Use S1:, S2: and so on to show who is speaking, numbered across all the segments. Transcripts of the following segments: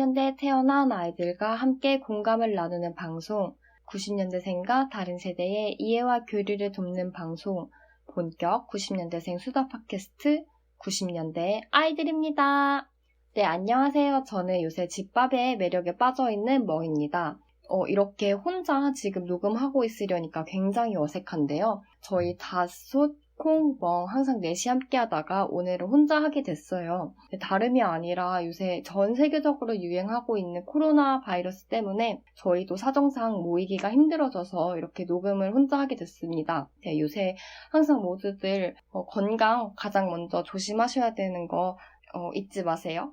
S1: 90년대에 태어난 아이들과 함께 공감을 나누는 방송, 90년대생과 다른 세대의 이해와 교류를 돕는 방송, 본격 90년대생 수다 팟캐스트 90년대 아이들입니다. 네, 안녕하세요. 저는 요새 집밥의 매력에 빠져있는 멍입니다. 이렇게 혼자 지금 녹음하고 있으려니까 굉장히 어색한데요. 저희 다섯, 콩, 멍 항상 넷이 함께 하다가 오늘은 혼자 하게 됐어요. 다름이 아니라 요새 전 세계적으로 유행하고 있는 코로나 바이러스 때문에 저희도 사정상 모이기가 힘들어져서 이렇게 녹음을 혼자 하게 됐습니다. 네, 요새 항상 모두들 건강 가장 먼저 조심하셔야 되는 거 잊지 마세요.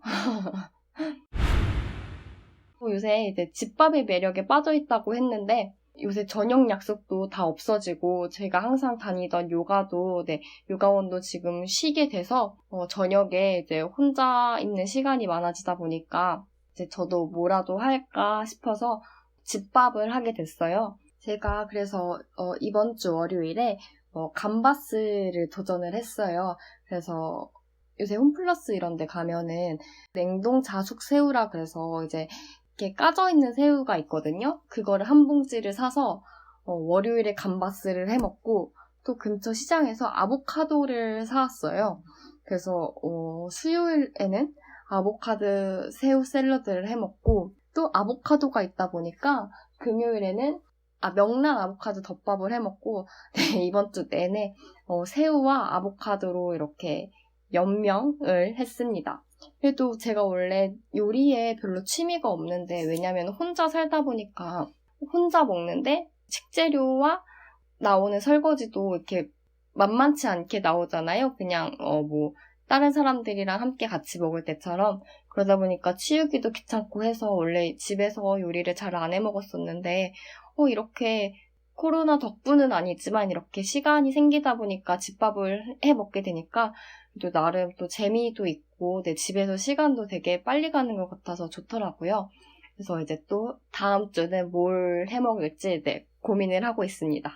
S1: 요새 이제 집밥의 매력에 빠져있다고 했는데 요새 저녁 약속도 다 없어지고 제가 항상 다니던 요가도 요가원도 지금 쉬게 돼서 저녁에 이제 혼자 있는 시간이 많아지다 보니까 이제 저도 뭐라도 할까 싶어서 집밥을 하게 됐어요. 제가 그래서 이번 주 월요일에 감바스를 도전을 했어요. 그래서 요새 홈플러스 이런 데 가면은 냉동 자숙 새우라 그래서 이제 이렇게 까져있는 새우가 있거든요. 그거를 한 봉지를 사서 월요일에 감바스를 해먹고 또 근처 시장에서 아보카도를 사왔어요. 그래서 수요일에는 아보카도 새우 샐러드를 해먹고 또 아보카도가 있다 보니까 금요일에는 명란 아보카도 덮밥을 해먹고 네, 이번 주 내내 새우와 아보카도로 이렇게 연명을 했습니다. 그래도 제가 원래 요리에 별로 취미가 없는데 왜냐면 혼자 살다 보니까 혼자 먹는데 식재료와 나오는 설거지도 이렇게 만만치 않게 나오잖아요. 그냥 다른 사람들이랑 함께 같이 먹을 때처럼. 그러다 보니까 치우기도 귀찮고 해서 원래 집에서 요리를 잘 안 해 먹었었는데 이렇게 코로나 덕분은 아니지만 이렇게 시간이 생기다 보니까 집밥을 해 먹게 되니까 또 나름 또 재미도 있고 내 집에서 시간도 되게 빨리 가는 것 같아서 좋더라고요. 그래서 이제 또 다음 주는 뭘 해 먹을지 고민을 하고 있습니다.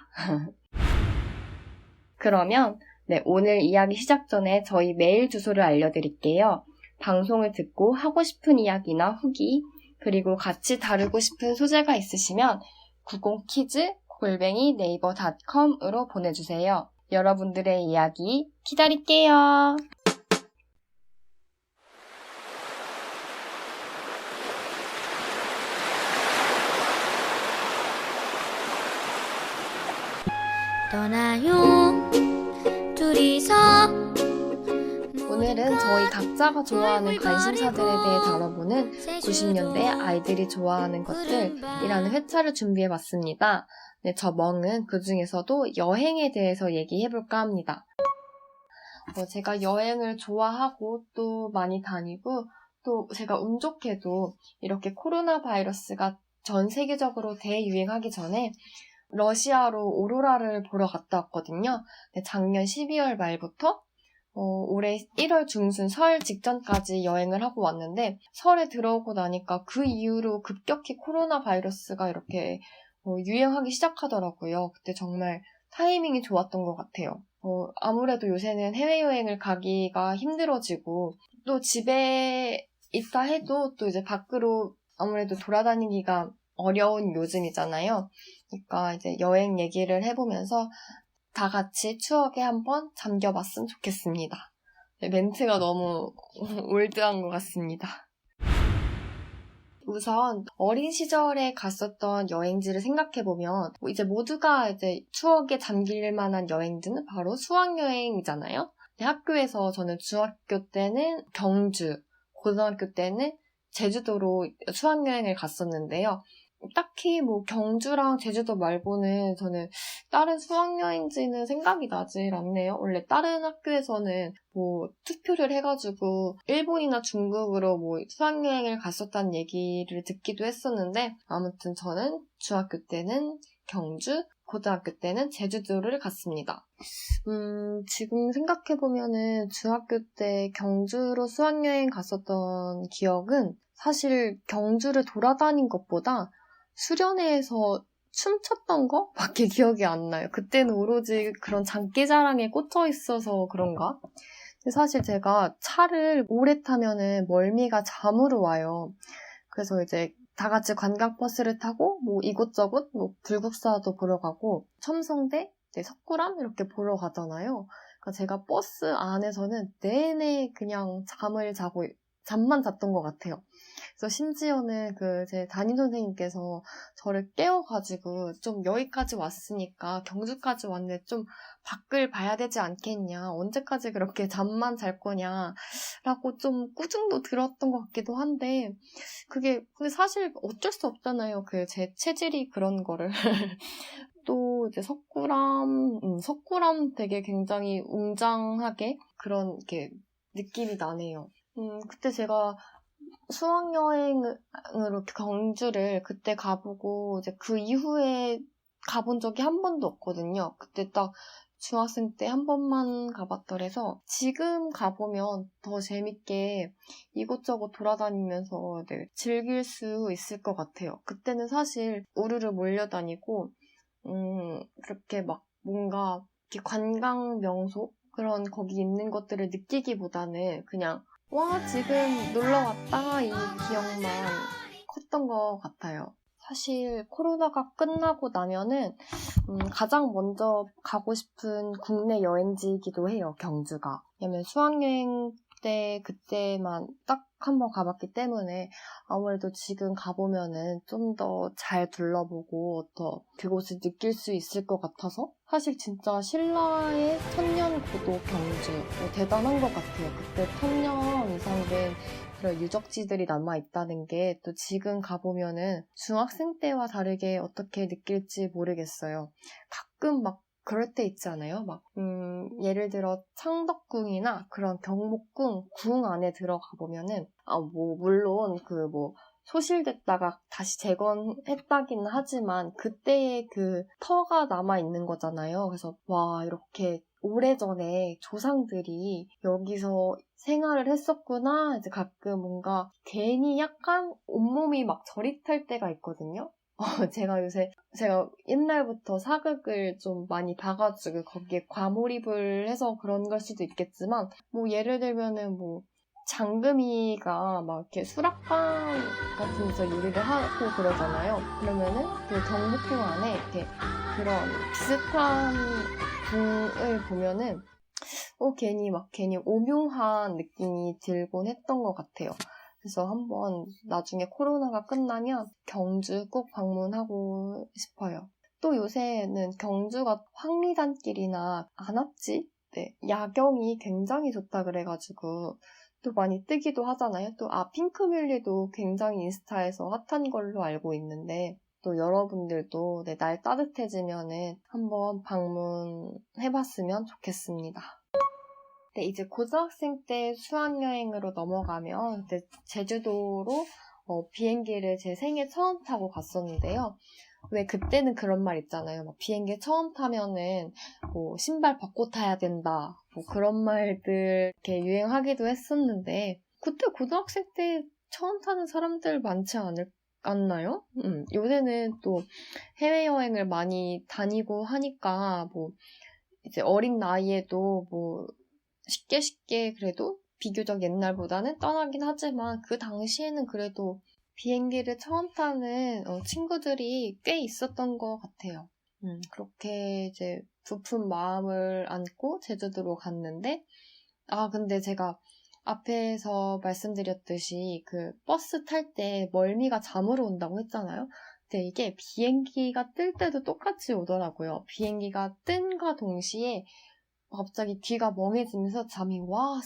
S1: 그러면 오늘 이야기 시작 전에 저희 메일 주소를 알려드릴게요. 방송을 듣고 하고 싶은 이야기나 후기 그리고 같이 다루고 싶은 소재가 있으시면 90kids@naver.com으로 보내주세요. 여러분들의 이야기 기다릴게요.
S2: 떠나요 둘이서.
S1: 오늘은 저희 각자가 좋아하는 관심사들에 대해 다뤄보는 90년대 아이들이 좋아하는 것들이라는 회차를 준비해봤습니다. 저 멍은 그 중에서도 여행에 대해서 얘기해볼까 합니다. 제가 여행을 좋아하고 또 많이 다니고 또 제가 운 좋게도 이렇게 코로나 바이러스가 전 세계적으로 대유행하기 전에 러시아로 오로라를 보러 갔다 왔거든요. 작년 12월 말부터 올해 1월 중순 설 직전까지 여행을 하고 왔는데 설에 들어오고 나니까 그 이후로 급격히 코로나 바이러스가 이렇게 유행하기 시작하더라고요. 그때 정말 타이밍이 좋았던 것 같아요. 아무래도 요새는 해외여행을 가기가 힘들어지고 또 집에 있다 해도 또 이제 밖으로 아무래도 돌아다니기가 어려운 요즘이잖아요. 그러니까 이제 여행 얘기를 해보면서 다 같이 추억에 한번 잠겨봤으면 좋겠습니다. 멘트가 너무 올드한 것 같습니다. 우선 어린 시절에 갔었던 여행지를 생각해보면 이제 모두가 이제 추억에 잠길 만한 여행지는 바로 수학여행이잖아요. 학교에서 저는 중학교 때는 경주, 고등학교 때는 제주도로 수학여행을 갔었는데요. 딱히 경주랑 제주도 말고는 저는 다른 수학여행지는 생각이 나질 않네요. 원래 다른 학교에서는 투표를 해가지고 일본이나 중국으로 수학여행을 갔었다는 얘기를 듣기도 했었는데 아무튼 저는 중학교 때는 경주, 고등학교 때는 제주도를 갔습니다. 지금 생각해보면은 중학교 때 경주로 수학여행 갔었던 기억은 사실 경주를 돌아다닌 것보다 수련회에서 춤췄던 거? 밖에 기억이 안 나요. 그때는 오로지 그런 장기자랑에 꽂혀 있어서 그런가? 근데 사실 제가 차를 오래 타면은 멀미가 잠으로 와요. 그래서 이제 다 같이 관광버스를 타고 뭐 이곳저곳 뭐 불국사도 보러 가고 첨성대, 네, 석굴암 이렇게 보러 가잖아요. 그러니까 제가 버스 안에서는 내내 그냥 잠만 잤던 것 같아요. 그래서 심지어는 그 제 담임 선생님께서 저를 깨워가지고 좀 여기까지 왔으니까 경주까지 왔는데 좀 밖을 봐야 되지 않겠냐, 언제까지 그렇게 잠만 잘 거냐 라고 좀 꾸중도 들었던 것 같기도 한데 그게 근데 사실 어쩔 수 없잖아요. 그 제 체질이 그런 거를. 또 이제 석굴암 되게 굉장히 웅장하게 그런 이렇게 느낌이 나네요. 그때 제가 수학여행으로 경주를 그때 가보고 이제 그 이후에 가본 적이 한 번도 없거든요. 그때 딱 중학생 때 한 번만 가봤더라서 지금 가보면 더 재밌게 이곳저곳 돌아다니면서 네, 즐길 수 있을 것 같아요. 그때는 사실 우르르 몰려다니고 그렇게 막 뭔가 이렇게 관광 명소 그런 거기 있는 것들을 느끼기보다는 그냥 와 지금 놀러 왔다 이 기억만 컸던 것 같아요. 사실 코로나가 끝나고 나면은 가장 먼저 가고 싶은 국내 여행지이기도 해요, 경주가. 왜냐면 수학여행 때 그때만 딱 한 번 가봤기 때문에 아무래도 지금 가보면은 좀 더 잘 둘러보고 더 그곳을 느낄 수 있을 것 같아서 사실 진짜 신라의 천년고도 경주 대단한 것 같아요. 그때 1000년 이상 된 그런 유적지들이 남아있다는 게 또 지금 가보면은 중학생 때와 다르게 어떻게 느낄지 모르겠어요. 가끔 막 그럴 때 있지 않아요? 예를 들어 창덕궁이나 그런 경복궁 궁 안에 들어가 보면은, 물론 소실됐다가 다시 재건했다긴 하지만 그때의 그 터가 남아있는 거잖아요. 그래서 와, 이렇게 오래전에 조상들이 여기서 생활을 했었구나. 이제 가끔 뭔가 괜히 약간 온몸이 막 저릿할 때가 있거든요. 제가 옛날부터 사극을 좀 많이 봐가지고 거기에 과몰입을 해서 그런 걸 수도 있겠지만, 예를 들면은 장금이가 막 이렇게 수락관 같은 데서 요리를 하고 그러잖아요. 그러면은 그 경복궁 안에 이렇게 그런 비슷한 궁을 보면은 괜히 오묘한 느낌이 들곤 했던 것 같아요. 그래서 한번 나중에 코로나가 끝나면 경주 꼭 방문하고 싶어요. 또 요새는 경주가 황리단길이나 안압지? 네, 야경이 굉장히 좋다 그래가지고 또 많이 뜨기도 하잖아요. 또 핑크뮬리도 굉장히 인스타에서 핫한 걸로 알고 있는데 또 여러분들도 날 따뜻해지면은 한번 방문해봤으면 좋겠습니다. 네, 이제 고등학생 때 수학여행으로 넘어가면 이제 제주도로 비행기를 제 생애 처음 타고 갔었는데요. 왜 그때는 그런 말 있잖아요. 비행기 처음 타면은 신발 벗고 타야 된다. 그런 말들 이렇게 유행하기도 했었는데 그때 고등학생 때 처음 타는 사람들 많지 않나요? 요새는 또 해외여행을 많이 다니고 하니까 이제 어린 나이에도 쉽게 그래도 비교적 옛날보다는 떠나긴 하지만 그 당시에는 그래도 비행기를 처음 타는 친구들이 꽤 있었던 것 같아요. 그렇게 이제 부푼 마음을 안고 제주도로 갔는데 근데 제가 앞에서 말씀드렸듯이 그 버스 탈 때 멀미가 잠으로 온다고 했잖아요. 근데 이게 비행기가 뜰 때도 똑같이 오더라고요. 비행기가 뜬과 동시에 갑자기 귀가 멍해지면서 잠이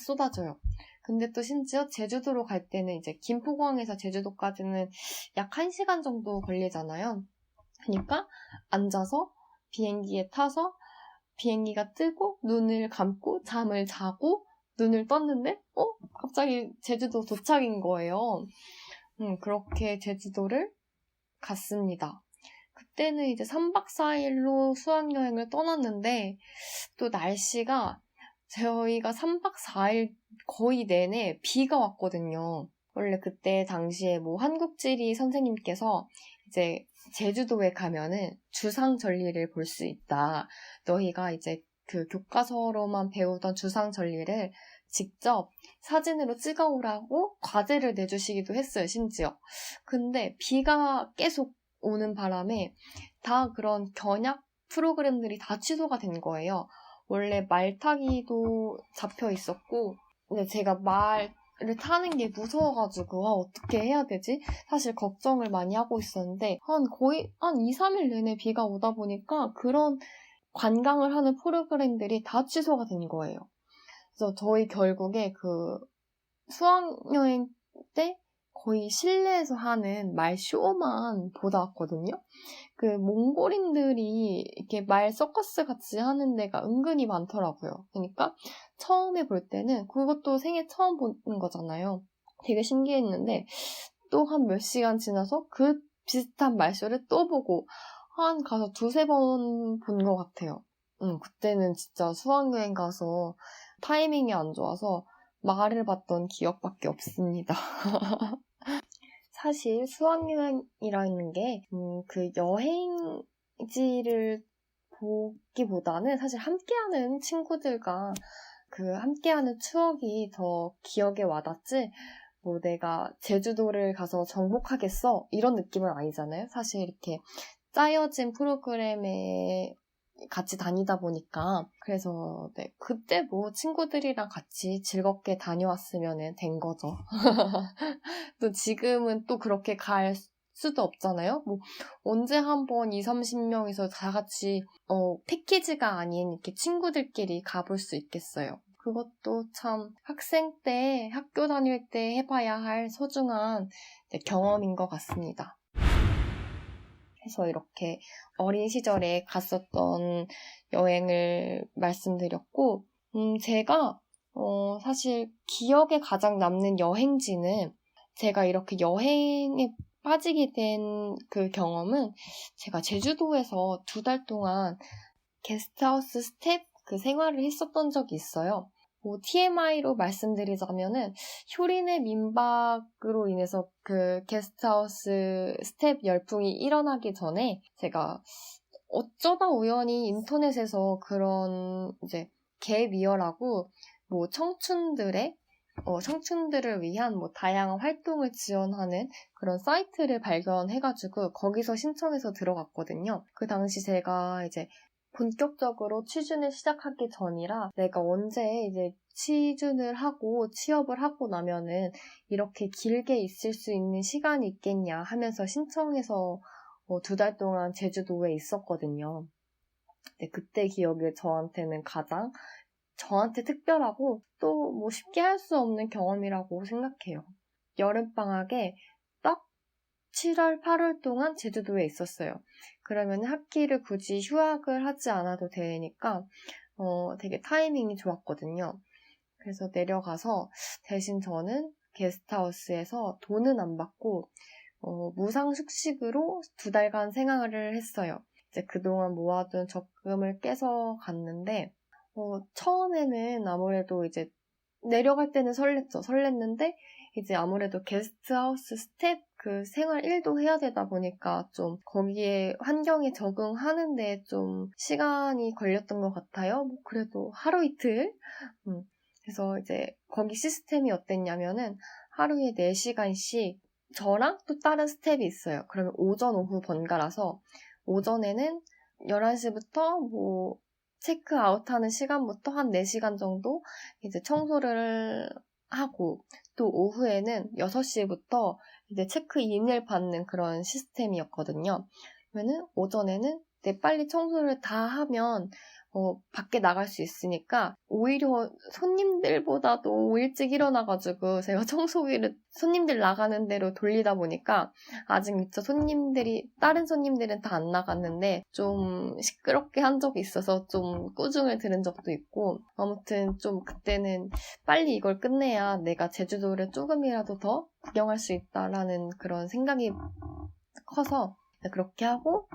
S1: 쏟아져요. 근데 또 심지어 제주도로 갈 때는 이제 김포공항에서 제주도까지는 약 1시간 정도 걸리잖아요. 그러니까 앉아서 비행기에 타서 비행기가 뜨고 눈을 감고 잠을 자고 눈을 떴는데 갑자기 제주도 도착인 거예요. 그렇게 제주도를 갔습니다. 그때는 이제 3박 4일로 수학여행을 떠났는데 또 날씨가 저희가 3박 4일 거의 내내 비가 왔거든요. 원래 그때 당시에 한국지리 선생님께서 이제 제주도에 가면은 주상절리를 볼 수 있다. 너희가 이제 그 교과서로만 배우던 주상절리를 직접 사진으로 찍어오라고 과제를 내주시기도 했어요, 심지어. 근데 비가 계속 오는 바람에 다 그런 견학 프로그램들이 다 취소가 된 거예요. 원래 말 타기도 잡혀 있었고, 근데 제가 말을 타는 게 무서워가지고, 어떻게 해야 되지? 사실 걱정을 많이 하고 있었는데, 거의 한 2, 3일 내내 비가 오다 보니까 그런 관광을 하는 프로그램들이 다 취소가 된 거예요. 그래서 저희 결국에 그 수학여행 때 거의 실내에서 하는 말쇼만 보다 왔거든요. 그 몽골인들이 이렇게 말 서커스 같이 하는 데가 은근히 많더라고요. 그러니까 처음에 볼 때는 그것도 생애 처음 보는 거잖아요. 되게 신기했는데 또 한 몇 시간 지나서 그 비슷한 말쇼를 또 보고 한 가서 2-3번 본 것 같아요. 그때는 진짜 수학여행 가서 타이밍이 안 좋아서 말을 봤던 기억밖에 없습니다. 사실 수학여행이라는 게 그 여행지를 보기보다는 사실 함께하는 친구들과 그 함께하는 추억이 더 기억에 와닿지 뭐 내가 제주도를 가서 정복하겠어 이런 느낌은 아니잖아요. 사실 이렇게 짜여진 프로그램에 같이 다니다 보니까 그래서 네, 그때 뭐 친구들이랑 같이 즐겁게 다녀왔으면 된 거죠. 또 지금은 또 그렇게 갈 수도 없잖아요. 뭐 언제 한번 20-30명이서 다 같이 패키지가 아닌 이렇게 친구들끼리 가볼 수 있겠어요. 그것도 참 학생 때, 학교 다닐 때 해봐야 할 소중한 경험인 것 같습니다. 해서 이렇게 어린 시절에 갔었던 여행을 말씀드렸고, 제가 사실 기억에 가장 남는 여행지는 제가 이렇게 여행에 빠지게 된 그 경험은 제가 제주도에서 2달 동안 게스트하우스 스텝 그 생활을 했었던 적이 있어요. 뭐 TMI로 말씀드리자면은 효린의 민박으로 인해서 그 게스트하우스 스텝 열풍이 일어나기 전에 제가 어쩌다 우연히 인터넷에서 그런 이제 갭이어라고 뭐 청춘들을 위한 뭐 다양한 활동을 지원하는 그런 사이트를 발견해가지고 거기서 신청해서 들어갔거든요. 그 당시 제가 이제 본격적으로 취준을 시작하기 전이라 내가 언제 이제 취준을 하고 취업을 하고 나면은 이렇게 길게 있을 수 있는 시간이 있겠냐 하면서 신청해서 2달 동안 제주도에 있었거든요. 근데 그때 기억이 저한테는 가장 저한테 특별하고 또 뭐 쉽게 할 수 없는 경험이라고 생각해요. 여름방학에 딱 7월, 8월 동안 제주도에 있었어요. 그러면 학기를 굳이 휴학을 하지 않아도 되니까 되게 타이밍이 좋았거든요. 그래서 내려가서 대신 저는 게스트하우스에서 돈은 안 받고 무상 숙식으로 2달간 생활을 했어요. 이제 그동안 모아둔 적금을 깨서 갔는데 처음에는 아무래도 이제 내려갈 때는 설렜는데 이제 아무래도 게스트하우스 스텝 그 생활 1도 해야 되다 보니까 좀 거기에 환경에 적응하는데 좀 시간이 걸렸던 것 같아요. 뭐 그래도 하루 이틀? 그래서 이제 거기 시스템이 어땠냐면은 하루에 4시간씩 저랑 또 다른 스텝이 있어요. 그러면 오전, 오후 번갈아서 오전에는 11시부터 뭐 체크아웃하는 시간부터 한 4시간 정도 이제 청소를 하고 또 오후에는 6시부터 이제 체크인을 받는 그런 시스템이었거든요. 그러면은 오전에는 빨리 청소를 다 하면 밖에 나갈 수 있으니까 오히려 손님들보다도 일찍 일어나가지고 제가 청소기를 손님들 나가는 대로 돌리다 보니까 아직 미처 다른 손님들은 다 안 나갔는데 좀 시끄럽게 한 적이 있어서 좀 꾸중을 들은 적도 있고 아무튼 좀 그때는 빨리 이걸 끝내야 내가 제주도를 조금이라도 더 구경할 수 있다라는 그런 생각이 커서 그렇게 하고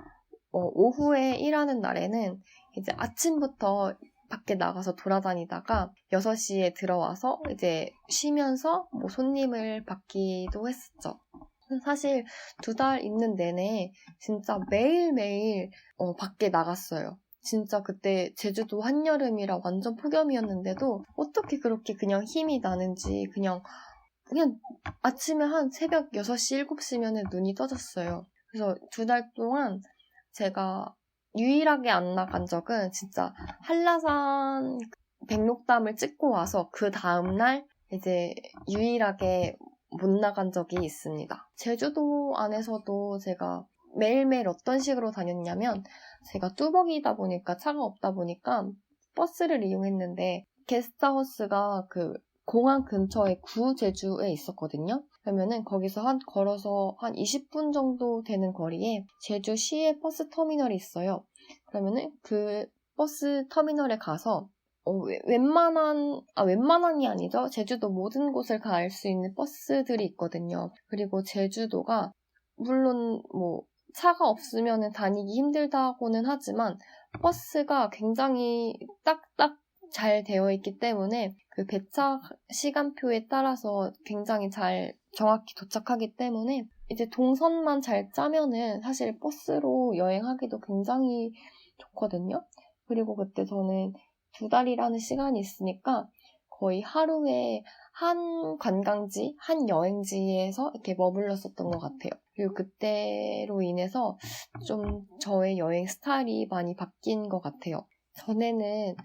S1: 오후에 일하는 날에는 이제 아침부터 밖에 나가서 돌아다니다가 6시에 들어와서 이제 쉬면서 뭐 손님을 받기도 했었죠. 사실 2달 있는 내내 진짜 매일매일 밖에 나갔어요. 진짜 그때 제주도 한여름이라 완전 폭염이었는데도 어떻게 그렇게 그냥 힘이 나는지 그냥 아침에 한 새벽 6시, 7시면 눈이 떠졌어요. 그래서 2달 동안 제가 유일하게 안 나간 적은 진짜 한라산 백록담을 찍고 와서 그 다음날 이제 유일하게 못 나간 적이 있습니다. 제주도 안에서도 제가 매일매일 어떤 식으로 다녔냐면 제가 뚜벅이다 보니까 차가 없다 보니까 버스를 이용했는데 게스트하우스가 그 공항 근처에 구제주에 있었거든요. 그러면은 거기서 걸어서 한 20분 정도 되는 거리에 제주시의 버스 터미널이 있어요. 그러면은 그 버스 터미널에 가서 웬만한이 아니죠. 제주도 모든 곳을 갈 수 있는 버스들이 있거든요. 그리고 제주도가 물론 차가 없으면 다니기 힘들다고는 하지만 버스가 굉장히 딱딱 잘 되어 있기 때문에 그 배차 시간표에 따라서 굉장히 잘 정확히 도착하기 때문에 이제 동선만 잘 짜면은 사실 버스로 여행하기도 굉장히 좋거든요. 그리고 그때 저는 2달이라는 시간이 있으니까 거의 하루에 한 관광지, 한 여행지에서 이렇게 머물렀었던 것 같아요. 그리고 그때로 인해서 좀 저의 여행 스타일이 많이 바뀐 것 같아요. 전에는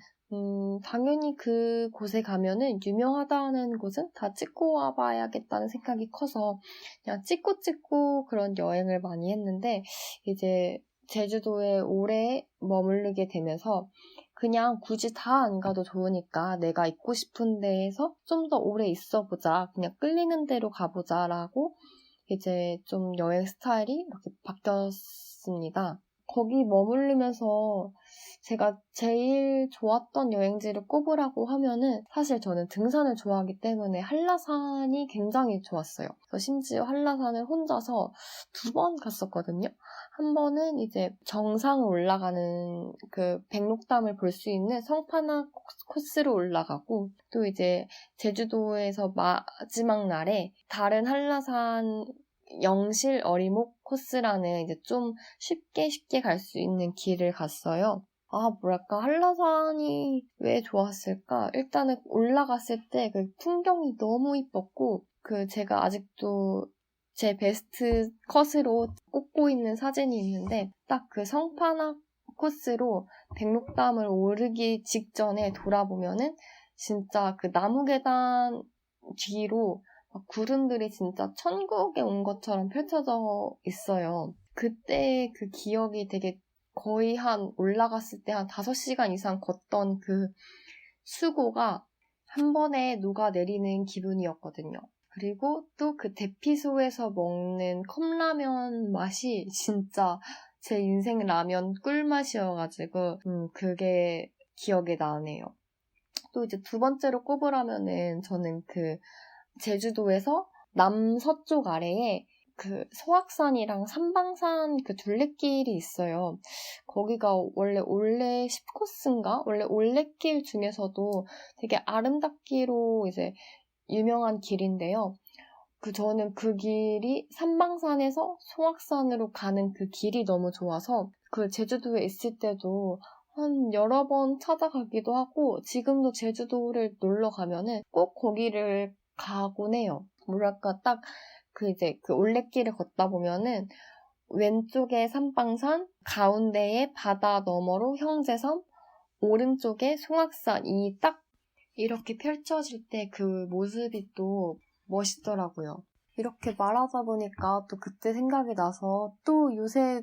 S1: 당연히 그곳에 가면은 유명하다는 곳은 다 찍고 와봐야겠다는 생각이 커서 그냥 찍고 그런 여행을 많이 했는데 이제 제주도에 오래 머무르게 되면서 그냥 굳이 다 안 가도 좋으니까 내가 있고 싶은 데에서 좀 더 오래 있어보자. 그냥 끌리는 대로 가보자라고 이제 좀 여행 스타일이 이렇게 바뀌었습니다. 거기 머무르면서 제가 제일 좋았던 여행지를 꼽으라고 하면은 사실 저는 등산을 좋아하기 때문에 한라산이 굉장히 좋았어요. 그래서 심지어 한라산을 혼자서 2번 갔었거든요. 한 번은 이제 정상을 올라가는 그 백록담을 볼 수 있는 성판악 코스로 올라가고 또 이제 제주도에서 마지막 날에 다른 한라산 영실 어리목 코스라는 이제 좀 쉽게 갈 수 있는 길을 갔어요. 뭐랄까, 한라산이 왜 좋았을까? 일단은 올라갔을 때 그 풍경이 너무 이뻤고, 제가 아직도 제 베스트 컷으로 꽂고 있는 사진이 있는데, 딱 그 성판악 코스로 백록담을 오르기 직전에 돌아보면은, 진짜 그 나무 계단 뒤로 구름들이 진짜 천국에 온 것처럼 펼쳐져 있어요. 그때 그 기억이 되게 거의 올라갔을 때 한 5시간 이상 걷던 그 수고가 한 번에 녹아내리는 기분이었거든요. 그리고 또 그 대피소에서 먹는 컵라면 맛이 진짜 제 인생 라면 꿀맛이어가지고 그게 기억에 나네요. 또 이제 2번째로 꼽으라면은 저는 제주도에서 남서쪽 아래에 그 소악산이랑 삼방산 그 둘레길이 있어요. 거기가 원래 올레 10코스인가? 원래 올레길 중에서도 되게 아름답기로 이제 유명한 길인데요. 저는 그 길이 삼방산에서 소악산으로 가는 그 길이 너무 좋아서 제주도에 있을 때도 한 여러 번 찾아가기도 하고 지금도 제주도를 놀러 가면은 꼭 거기를 가곤 해요. 뭐랄까 딱 이제 올레길을 걷다 보면은 왼쪽에 삼방산, 가운데에 바다 너머로 형제섬, 오른쪽에 송악산이 딱 이렇게 펼쳐질 때 그 모습이 또 멋있더라고요. 이렇게 말하다 보니까 또 그때 생각이 나서 또 요새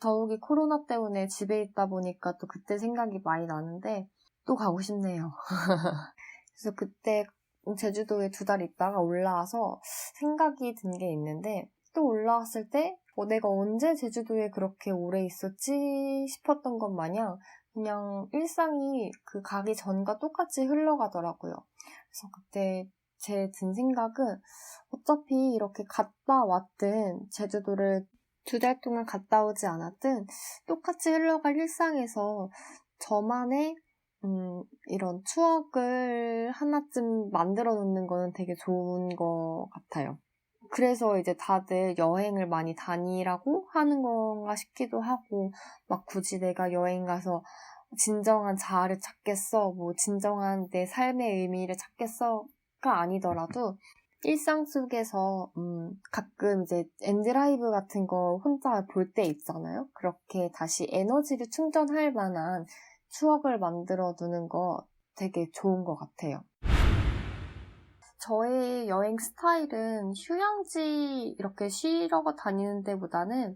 S1: 더욱이 코로나 때문에 집에 있다 보니까 또 그때 생각이 많이 나는데 또 가고 싶네요. 그래서 그때 제주도에 2달 있다가 올라와서 생각이 든 게 있는데 또 올라왔을 때 내가 언제 제주도에 그렇게 오래 있었지 싶었던 것 마냥 그냥 일상이 가기 전과 똑같이 흘러가더라고요. 그래서 그때 든 생각은 어차피 이렇게 갔다 왔든 제주도를 2달 동안 갔다 오지 않았든 똑같이 흘러갈 일상에서 저만의 이런 추억을 하나쯤 만들어 놓는 거는 되게 좋은 것 같아요. 그래서 이제 다들 여행을 많이 다니라고 하는 건가 싶기도 하고, 막 굳이 내가 여행 가서 진정한 자아를 찾겠어, 뭐 진정한 내 삶의 의미를 찾겠어가 아니더라도 일상 속에서 가끔 이제 엔드라이브 같은 거 혼자 볼 때 있잖아요. 그렇게 다시 에너지를 충전할 만한 추억을 만들어 두는 거 되게 좋은 것 같아요. 저의 여행 스타일은 휴양지 이렇게 쉬러 다니는 데보다는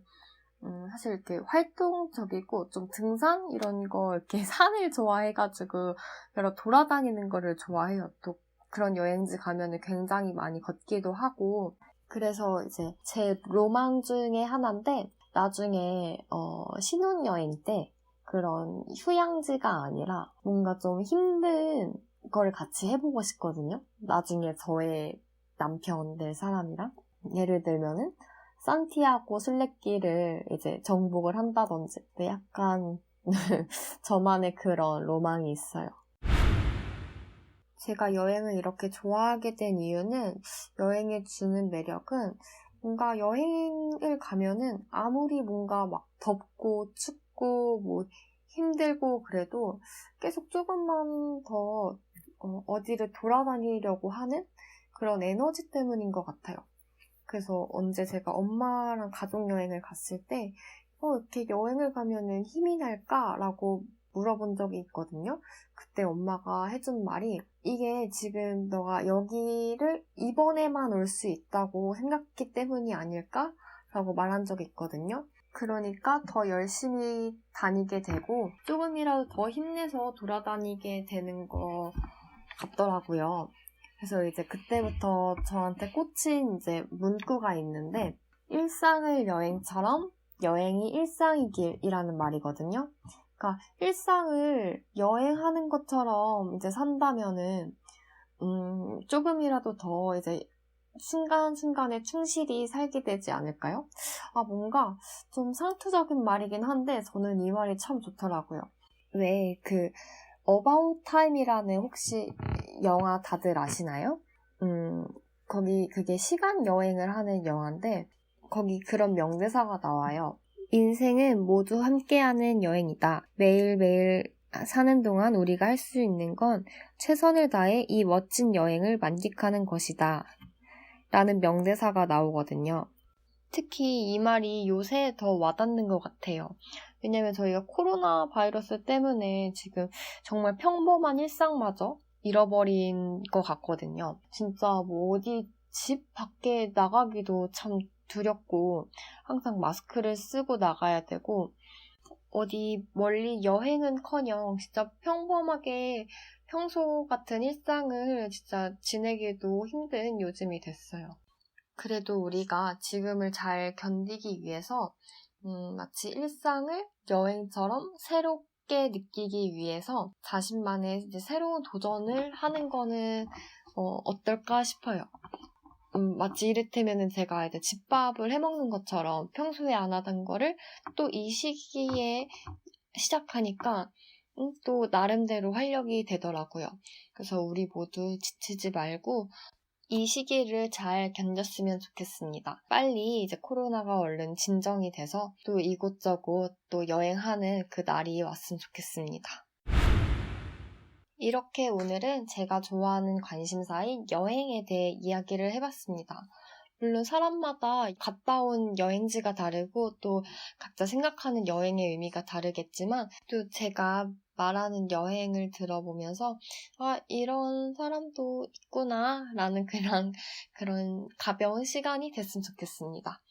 S1: 사실 이렇게 활동적이고 좀 등산 이런 거 이렇게 산을 좋아해가지고 여러 돌아다니는 거를 좋아해요. 또 그런 여행지 가면은 굉장히 많이 걷기도 하고 그래서 이제 제 로망 중에 하나인데 나중에 신혼여행 때 그런 휴양지가 아니라 뭔가 좀 힘든 걸 같이 해보고 싶거든요. 나중에 저의 남편 될 사람이랑 예를 들면은 산티아고 순례길을 이제 정복을 한다든지 약간 저만의 그런 로망이 있어요. 제가 여행을 이렇게 좋아하게 된 이유는 여행에 주는 매력은 뭔가 여행을 가면은 아무리 뭔가 막 덥고 춥고 뭐 힘들고 그래도 계속 조금만 더 어디를 돌아다니려고 하는 그런 에너지 때문인 것 같아요. 그래서 언제 제가 엄마랑 가족여행을 갔을 때 이렇게 여행을 가면은 힘이 날까라고 물어본 적이 있거든요. 그때 엄마가 해준 말이 이게 지금 너가 여기를 이번에만 올 수 있다고 생각했기 때문이 아닐까라고 말한 적이 있거든요. 그러니까 더 열심히 다니게 되고 조금이라도 더 힘내서 돌아다니게 되는 것 같더라고요. 그래서 이제 그때부터 저한테 꽂힌 이제 문구가 있는데 일상을 여행처럼 여행이 일상이길이라는 말이거든요. 그러니까 일상을 여행하는 것처럼 이제 산다면은 조금이라도 더 이제 순간순간에 충실히 살게 되지 않을까요? 뭔가 좀 상투적인 말이긴 한데 저는 이 말이 참 좋더라고요. 왜 About Time이라는 혹시 영화 다들 아시나요? 거기 그게 시간 여행을 하는 영화인데 거기 그런 명대사가 나와요. 인생은 모두 함께하는 여행이다. 매일매일 사는 동안 우리가 할 수 있는 건 최선을 다해 이 멋진 여행을 만끽하는 것이다. 라는 명대사가 나오거든요. 특히 이 말이 요새 더 와닿는 것 같아요. 왜냐면 저희가 코로나 바이러스 때문에 지금 정말 평범한 일상마저 잃어버린 것 같거든요. 진짜 뭐 어디 집 밖에 나가기도 참 두렵고 항상 마스크를 쓰고 나가야 되고 어디 멀리 여행은커녕 진짜 평범하게 평소 같은 일상을 진짜 지내기도 힘든 요즘이 됐어요. 그래도 우리가 지금을 잘 견디기 위해서 마치 일상을 여행처럼 새롭게 느끼기 위해서 자신만의 이제 새로운 도전을 하는 거는 어떨까 싶어요. 마치 이를테면은 제가 이제 집밥을 해먹는 것처럼 평소에 안 하던 거를 또 이 시기에 시작하니까 또 나름대로 활력이 되더라고요. 그래서 우리 모두 지치지 말고 이 시기를 잘 견뎠으면 좋겠습니다. 빨리 이제 코로나가 얼른 진정이 돼서 또 이곳저곳 또 여행하는 그 날이 왔으면 좋겠습니다. 이렇게 오늘은 제가 좋아하는 관심사인 여행에 대해 이야기를 해봤습니다. 물론 사람마다 갔다 온 여행지가 다르고 또 각자 생각하는 여행의 의미가 다르겠지만 또 제가 말하는 여행을 들어보면서 이런 사람도 있구나 라는 그런 가벼운 시간이 됐으면 좋겠습니다.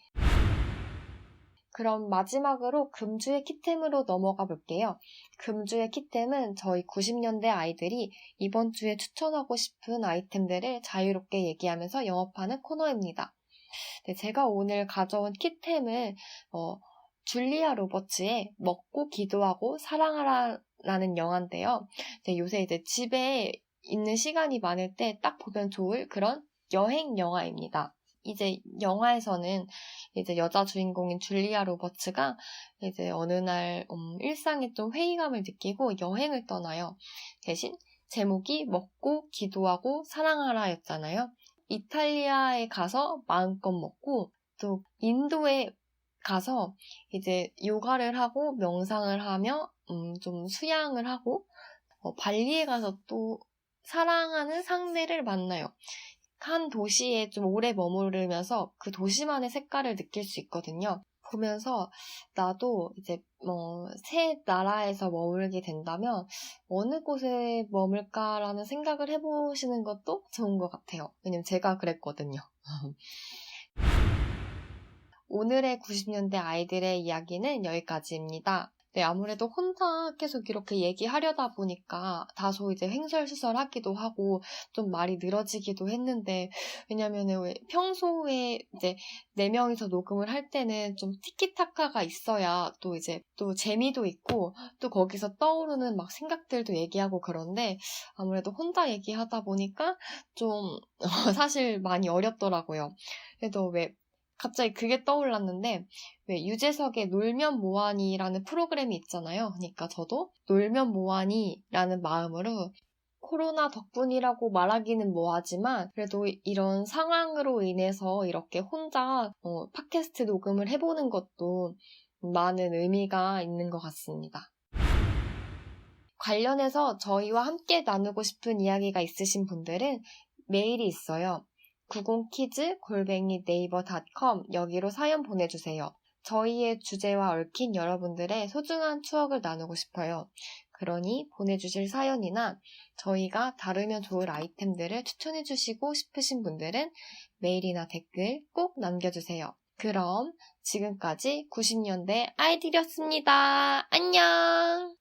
S1: 그럼 마지막으로 금주의 키템으로 넘어가 볼게요. 금주의 키템은 저희 90년대 아이들이 이번 주에 추천하고 싶은 아이템들을 자유롭게 얘기하면서 영업하는 코너입니다. 네, 제가 오늘 가져온 키템은 줄리아 로버츠의 먹고 기도하고 사랑하라라는 영화인데요. 요새 이제 집에 있는 시간이 많을 때 딱 보면 좋을 그런 여행 영화입니다. 이제 영화에서는 이제 여자 주인공인 줄리아 로버츠가 이제 어느 날 일상에 좀 회의감을 느끼고 여행을 떠나요. 대신 제목이 먹고 기도하고 사랑하라였잖아요. 이탈리아에 가서 마음껏 먹고 또 인도에 가서 이제 요가를 하고 명상을 하며 좀 수양을 하고 발리에 가서 또 사랑하는 상대를 만나요. 한 도시에 좀 오래 머무르면서 그 도시만의 색깔을 느낄 수 있거든요. 보면서 나도 이제 새 나라에서 머물게 된다면 어느 곳에 머물까라는 생각을 해보시는 것도 좋은 것 같아요. 왜냐면 제가 그랬거든요. 오늘의 90년대 아이들의 이야기는 여기까지입니다. 네, 아무래도 혼자 계속 이렇게 얘기하려다 보니까 다소 이제 횡설수설하기도 하고 좀 말이 늘어지기도 했는데, 왜냐면은 왜 평소에 이제 4명이서 녹음을 할 때는 좀 티키타카가 있어야 또 이제 또 재미도 있고 또 거기서 떠오르는 막 생각들도 얘기하고 그런데 아무래도 혼자 얘기하다 보니까 좀 사실 많이 어렵더라고요. 그래도 왜 갑자기 그게 떠올랐는데 왜 유재석의 놀면 뭐하니라는 프로그램이 있잖아요. 그러니까 저도 놀면 뭐하니라는 마음으로 코로나 덕분이라고 말하기는 뭐하지만 그래도 이런 상황으로 인해서 이렇게 혼자 팟캐스트 녹음을 해보는 것도 많은 의미가 있는 것 같습니다. 관련해서 저희와 함께 나누고 싶은 이야기가 있으신 분들은 메일이 있어요. 90kids@naver.com 여기로 사연 보내주세요. 저희의 주제와 얽힌 여러분들의 소중한 추억을 나누고 싶어요. 그러니 보내주실 사연이나 저희가 다루면 좋을 아이템들을 추천해주시고 싶으신 분들은 메일이나 댓글 꼭 남겨주세요. 그럼 지금까지 90년대 아이들이었습니다. 안녕!